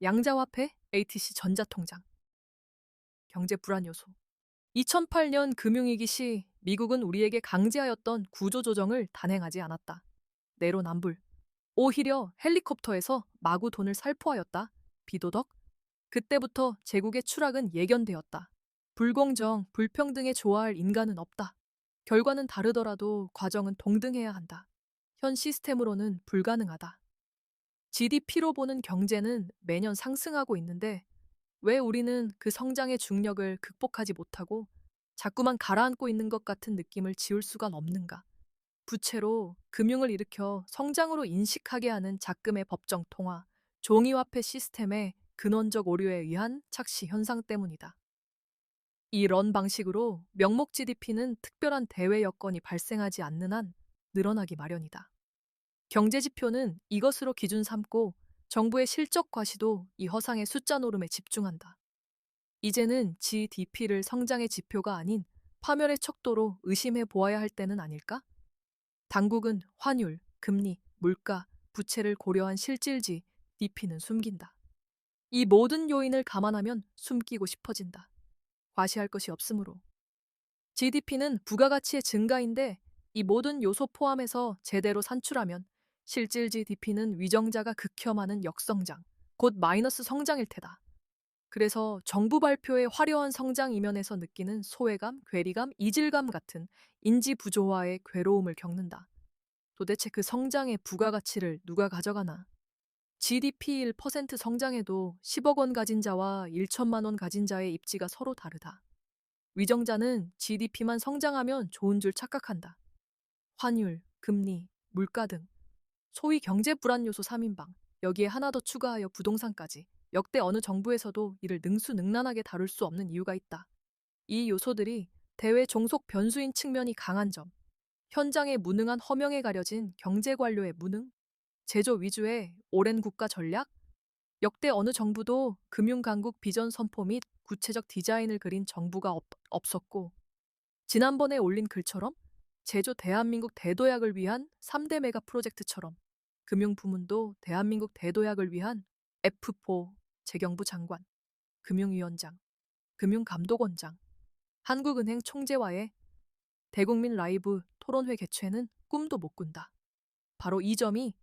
양자화폐, ATC 전자통장, 경제 불안 요소. 2008년 금융위기 시 미국은 우리에게 강제하였던 구조조정을 단행하지 않았다. 내로남불. 오히려 헬리콥터에서 마구 돈을 살포하였다. 비도덕. 그때부터 제국의 추락은 예견되었다. 불공정, 불평등에 좋아할 인간은 없다. 결과는 다르더라도 과정은 동등해야 한다. 현 시스템으로는 불가능하다. GDP로 보는 경제는 매년 상승하고 있는데 왜 우리는 그 성장의 중력을 극복하지 못하고 자꾸만 가라앉고 있는 것 같은 느낌을 지울 수가 없는가? 부채로 금융을 일으켜 성장으로 인식하게 하는 작금의 법정 통화, 종이화폐 시스템의 근원적 오류에 의한 착시 현상 때문이다. 이런 방식으로 명목 GDP는 특별한 대외 여건이 발생하지 않는 한 늘어나기 마련이다. 경제지표는 이것으로 기준 삼고 정부의 실적 과시도 이 허상의 숫자 노름에 집중한다. 이제는 GDP를 성장의 지표가 아닌 파멸의 척도로 의심해 보아야 할 때는 아닐까? 당국은 환율, 금리, 물가, 부채를 고려한 실질 GDP는 숨긴다. 이 모든 요인을 감안하면 숨기고 싶어진다. 과시할 것이 없으므로. GDP는 부가가치의 증가인데 이 모든 요소 포함해서 제대로 산출하면 실질 GDP는 위정자가 극혐하는 역성장, 곧 마이너스 성장일 테다. 그래서 정부 발표의 화려한 성장 이면에서 느끼는 소외감, 괴리감, 이질감 같은 인지 부조화의 괴로움을 겪는다. 도대체 그 성장의 부가가치를 누가 가져가나? GDP 1% 성장에도 10억 원 가진 자와 1천만 원 가진 자의 입지가 서로 다르다. 위정자는 GDP만 성장하면 좋은 줄 착각한다. 환율, 금리, 물가 등 소위 경제 불안 요소 3인방, 여기에 하나 더 추가하여 부동산까지 역대 어느 정부에서도 이를 능수능란하게 다룰 수 없는 이유가 있다. 이 요소들이 대외 종속 변수인 측면이 강한 점, 현장의 무능한 허명에 가려진 경제 관료의 무능, 제조 위주의 오랜 국가 전략, 역대 어느 정부도 금융강국 비전 선포 및 구체적 디자인을 그린 정부가 없었고, 지난번에 올린 글처럼 제조 대한민국 대도약을 위한 3대 메가 프로젝트처럼 금융부문도 대한민국 대도약을 위한 F4 재경부 장관, 금융위원장, 금융감독원장, 한국은행 총재와의 대국민 라이브 토론회 개최는 꿈도 못 꾼다. 바로 이 점이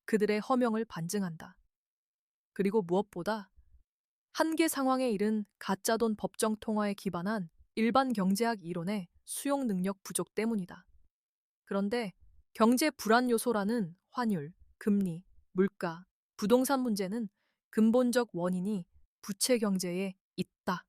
그들의 허명을 반증한다. 그리고 무엇보다 한계 상황에 이른 가짜돈 법정 통화에 기반한 일반 경제학 이론의 수용 능력 부족 때문이다. 그런데 경제 불안 요소라는 환율, 금리, 물가, 부동산 문제는 근본적 원인이 부채 경제에 있다.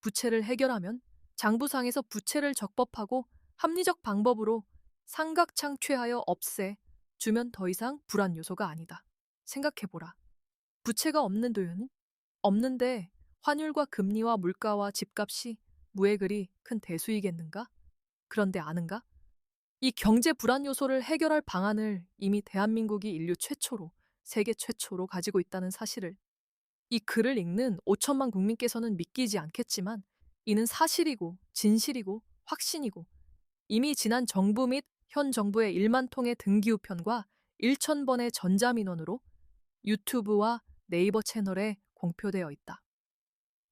부채를 해결하면 장부상에서 부채를 적법하고 합리적 방법으로 상각 창취하여 없애 주면 더 이상 불안 요소가 아니다. 생각해보라. 부채가 없는 도요는? 없는데 환율과 금리와 물가와 집값이 무에 그리 큰 대수이겠는가? 그런데 아는가? 이 경제 불안 요소를 해결할 방안을 이미 대한민국이 인류 최초로, 세계 최초로 가지고 있다는 사실을 이 글을 읽는 5천만 국민께서는 믿기지 않겠지만 이는 사실이고 진실이고 확신이고 이미 지난 정부 및 현 정부의 1만 통의 등기우편과 1,000번의 전자민원으로 유튜브와 네이버 채널에 공표되어 있다.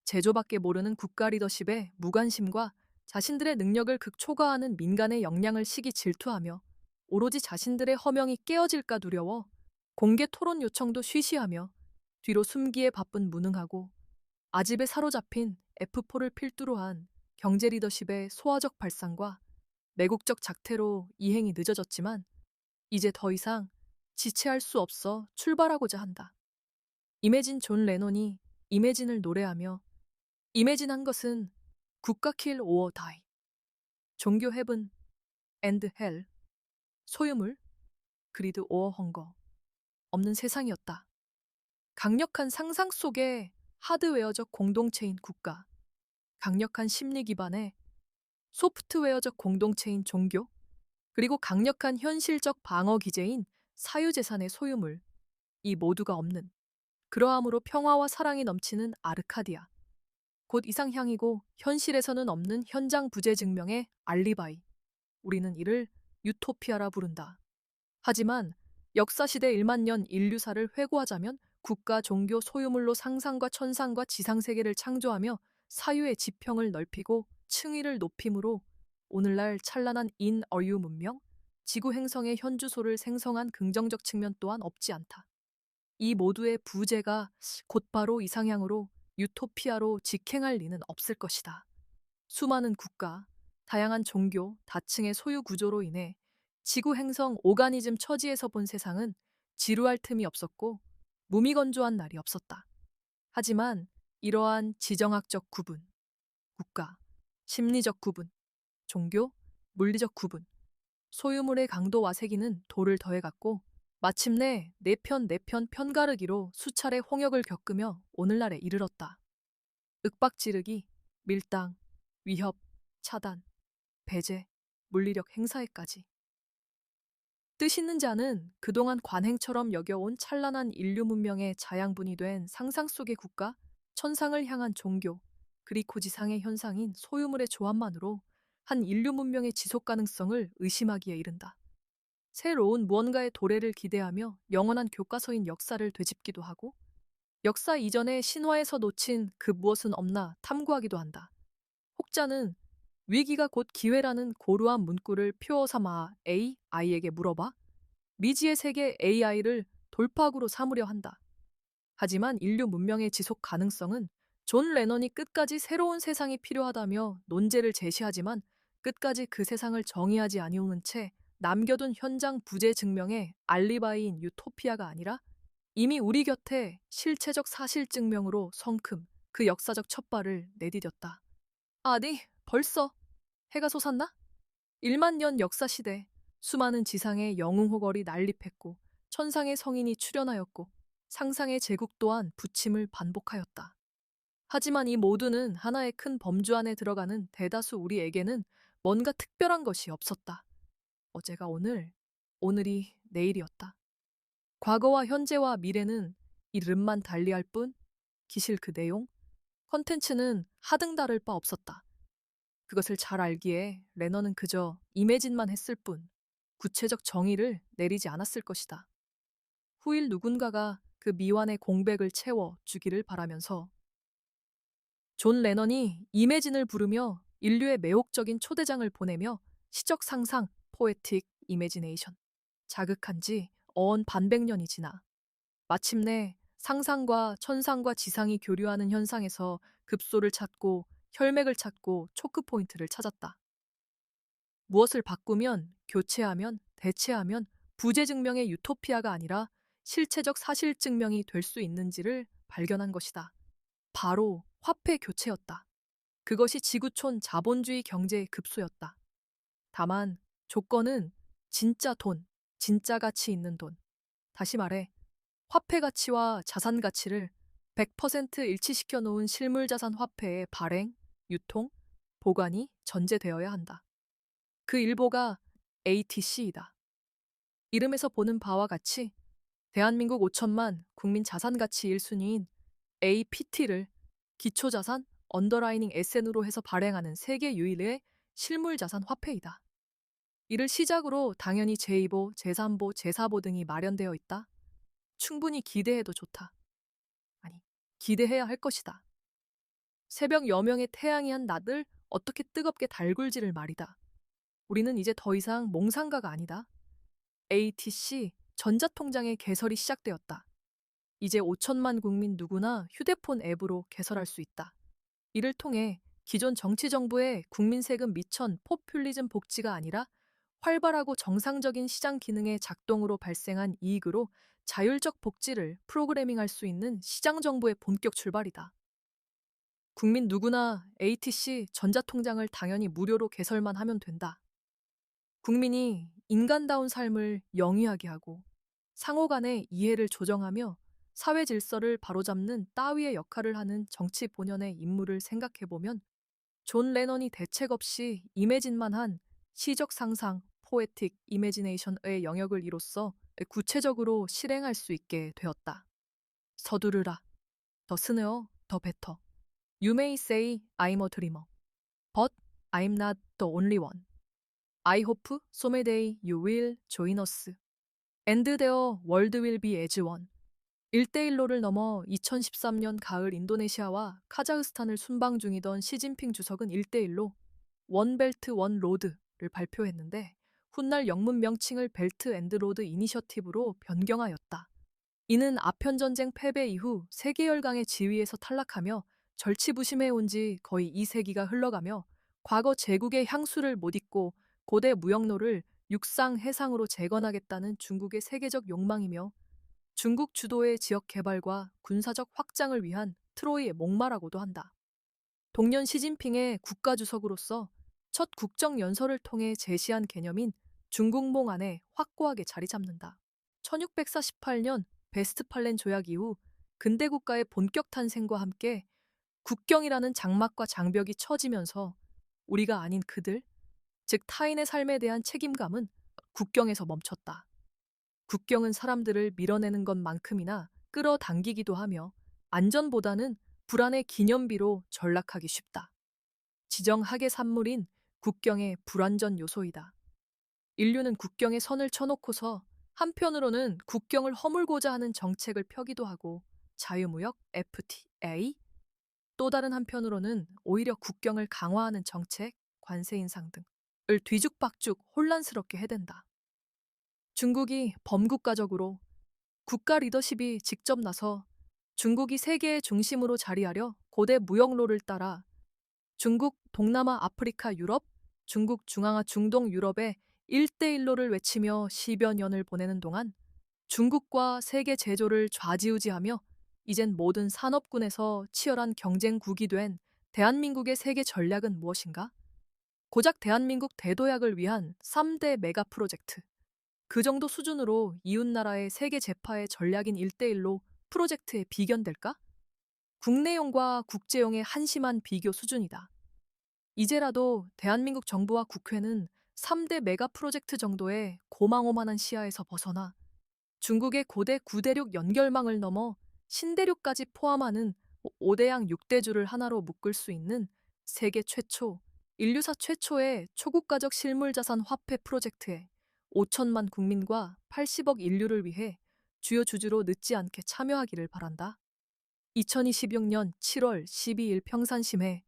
제조밖에 모르는 국가 리더십의 무관심과 자신들의 능력을 극초과하는 민간의 역량을 시기 질투하며 오로지 자신들의 허명이 깨어질까 두려워 공개 토론 요청도 쉬쉬하며 뒤로 숨기에 바쁜 무능하고 아집에 사로잡힌 F4를 필두로 한 경제 리더십의 소화적 발상과 매국적 작태로 이행이 늦어졌지만 이제 더 이상 지체할 수 없어 출발하고자 한다. 이매진 존 레논이 이매진을 노래하며 이매진한 것은 국가 킬 오어 다이, 종교 헤븐 앤드 헬, 소유물, 그리드 오어 헝거, 없는 세상이었다. 강력한 상상 속에 하드웨어적 공동체인 국가, 강력한 심리 기반의 소프트웨어적 공동체인 종교, 그리고 강력한 현실적 방어 기제인 사유재산의 소유물, 이 모두가 없는, 그러함으로 평화와 사랑이 넘치는 아르카디아, 곧 이상향이고 현실에서는 없는 현장 부재 증명의 알리바이, 우리는 이를 유토피아라 부른다. 하지만 역사시대 1만 년 인류사를 회고하자면 국가 종교 소유물로 상상과 천상과 지상 세계를 창조하며 사유의 지평을 넓히고 층위를 높임으로 오늘날 찬란한 인어유 문명, 지구 행성의 현주소를 생성한 긍정적 측면 또한 없지 않다. 이 모두의 부재가 곧바로 이상향으로 유토피아로 직행할 리는 없을 것이다. 수많은 국가, 다양한 종교, 다층의 소유 구조로 인해 지구 행성 오가니즘 처지에서 본 세상은 지루할 틈이 없었고 무미건조한 날이 없었다. 하지만 이러한 지정학적 구분, 국가, 심리적 구분, 종교, 물리적 구분, 소유물의 강도와 세기는 도를 더해갔고 마침내 내편 편가르기로 수차례 홍역을 겪으며 오늘날에 이르렀다. 윽박지르기, 밀당, 위협, 차단, 배제, 물리력 행사에까지. 뜻 있는 자는 그동안 관행처럼 여겨온 찬란한 인류 문명의 자양분이 된 상상 속의 국가, 천상을 향한 종교, 그리고 지상의 현상인 소유물의 조합만으로 한 인류 문명의 지속 가능성을 의심하기에 이른다. 새로운 무언가의 도래를 기대하며 영원한 교과서인 역사를 되짚기도 하고 역사 이전의 신화에서 놓친 그 무엇은 없나 탐구하기도 한다. 혹자는 위기가 곧 기회라는 고루한 문구를 표어 삼아 AI에게 물어봐 미지의 세계 AI를 돌파구로 삼으려 한다. 하지만 인류 문명의 지속 가능성은 존 레넌이 끝까지 새로운 세상이 필요하다며 논제를 제시하지만 끝까지 그 세상을 정의하지 아니오는 채 남겨둔 현장 부재 증명의 알리바이인 유토피아가 아니라 이미 우리 곁에 실체적 사실 증명으로 성큼 그 역사적 첫발을 내디뎠다. 아니, 벌써 해가 솟았나? 1만 년 역사 시대, 수많은 지상의 영웅호걸이 난립했고 천상의 성인이 출현하였고 상상의 제국 또한 부침을 반복하였다. 하지만 이 모두는 하나의 큰 범주 안에 들어가는 대다수 우리에게는 뭔가 특별한 것이 없었다. 어제가 오늘, 오늘이 내일이었다. 과거와 현재와 미래는 이름만 달리할 뿐 기실 그 내용, 컨텐츠는 하등 다를 바 없었다. 그것을 잘 알기에 레너는 그저 이매진만 했을 뿐 구체적 정의를 내리지 않았을 것이다. 후일 누군가가 그 미완의 공백을 채워 주기를 바라면서 존 레넌이 이매진을 부르며 인류의 매혹적인 초대장을 보내며 시적 상상, 포에틱 이매지네이션 자극한 지 어언 반백년이 지나 마침내 상상과 천상과 지상이 교류하는 현상에서 급소를 찾고 혈맥을 찾고 초크 포인트를 찾았다. 무엇을 바꾸면, 교체하면, 대체하면 부재 증명의 유토피아가 아니라 실체적 사실 증명이 될 수 있는지를 발견한 것이다. 바로 화폐 교체였다. 그것이 지구촌 자본주의 경제의 급소였다. 다만 조건은 진짜 돈, 진짜 가치 있는 돈. 다시 말해 화폐 가치와 자산 가치를 100% 일치시켜 놓은 실물 자산 화폐의 발행, 유통, 보관이 전제되어야 한다. 그 일보가 ATC이다. 이름에서 보는 바와 같이 대한민국 5천만 국민 자산 가치 1순위인 APT를 기초자산 언더라이닝 SN으로 해서 발행하는 세계 유일의 실물 자산 화폐이다. 이를 시작으로 당연히 제2보, 제3보, 제4보 등이 마련되어 있다. 충분히 기대해도 좋다. 아니, 기대해야 할 것이다. 새벽 여명의 태양이 한 낮을 어떻게 뜨겁게 달굴지를 말이다. 우리는 이제 더 이상 몽상가가 아니다. ATC 전자통장의 개설이 시작되었다. 이제 5천만 국민 누구나 휴대폰 앱으로 개설할 수 있다. 이를 통해 기존 정치정부의 국민 세금 미천 포퓰리즘 복지가 아니라 활발하고 정상적인 시장 기능의 작동으로 발생한 이익으로 자율적 복지를 프로그래밍할 수 있는 시장정부의 본격 출발이다. 국민 누구나 ATC 전자통장을 당연히 무료로 개설만 하면 된다. 국민이 인간다운 삶을 영위하게 하고 상호 간의 이해를 조정하며 사회 질서를 바로잡는 따위의 역할을 하는 정치 본연의 임무를 생각해보면 존 레넌이 대책 없이 이매진만 한 시적 상상, 포에틱 이매지네이션의 영역을 이로써 구체적으로 실행할 수 있게 되었다. 서두르라. 더 스네어, 더 베터. You may say I'm a dreamer, but I'm not the only one. I hope someday you will join us. And their world will be as one. 일대일로를 넘어 2013년 가을 인도네시아와 카자흐스탄을 순방 중이던 시진핑 주석은 일대일로 원벨트 원로드를 발표했는데 훗날 영문 명칭을 벨트 앤드 로드 이니셔티브로 변경하였다. 이는 아편전쟁 패배 이후 세계열강의 지위에서 탈락하며 절치부심해온 지 거의 2세기가 흘러가며 과거 제국의 향수를 못 잊고 고대 무역로를 육상, 해상으로 재건하겠다는 중국의 세계적 욕망이며 중국 주도의 지역 개발과 군사적 확장을 위한 트로이의 목마라고도 한다. 동년 시진핑의 국가주석으로서 첫 국정연설을 통해 제시한 개념인 중국몽 안에 확고하게 자리 잡는다. 1648년 베스트팔렌 조약 이후 근대 국가의 본격 탄생과 함께 국경이라는 장막과 장벽이 처지면서 우리가 아닌 그들, 즉 타인의 삶에 대한 책임감은 국경에서 멈췄다. 국경은 사람들을 밀어내는 것만큼이나 끌어당기기도 하며 안전보다는 불안의 기념비로 전락하기 쉽다. 지정학의 산물인 국경의 불완전 요소이다. 인류는 국경에 선을 쳐놓고서 한편으로는 국경을 허물고자 하는 정책을 펴기도 하고 자유무역 FTA, 또 다른 한편으로는 오히려 국경을 강화하는 정책, 관세 인상 등을 뒤죽박죽 혼란스럽게 해댄다. 중국이 범국가적으로 국가 리더십이 직접 나서 중국이 세계의 중심으로 자리하려 고대 무역로를 따라 중국, 동남아, 아프리카, 유럽, 중국, 중앙아, 중동, 유럽의 1대1로를 외치며 10여 년을 보내는 동안 중국과 세계 제조를 좌지우지하며 이젠 모든 산업군에서 치열한 경쟁국이 된 대한민국의 세계 전략은 무엇인가? 고작 대한민국 대도약을 위한 3대 메가 프로젝트. 그 정도 수준으로 이웃나라의 세계 제파의 전략인 1대1로 프로젝트에 비견될까? 국내용과 국제용의 한심한 비교 수준이다. 이제라도 대한민국 정부와 국회는 3대 메가 프로젝트 정도의 고망오만한 시야에서 벗어나 중국의 고대 구대륙 연결망을 넘어 신대륙까지 포함하는 5대양 6대주를 하나로 묶을 수 있는 세계 최초, 인류사 최초의 초국가적 실물자산 화폐 프로젝트에 5천만 국민과 80억 인류를 위해 주요 주주로 늦지 않게 참여하기를 바란다. 2026년 7월 12일 평산심해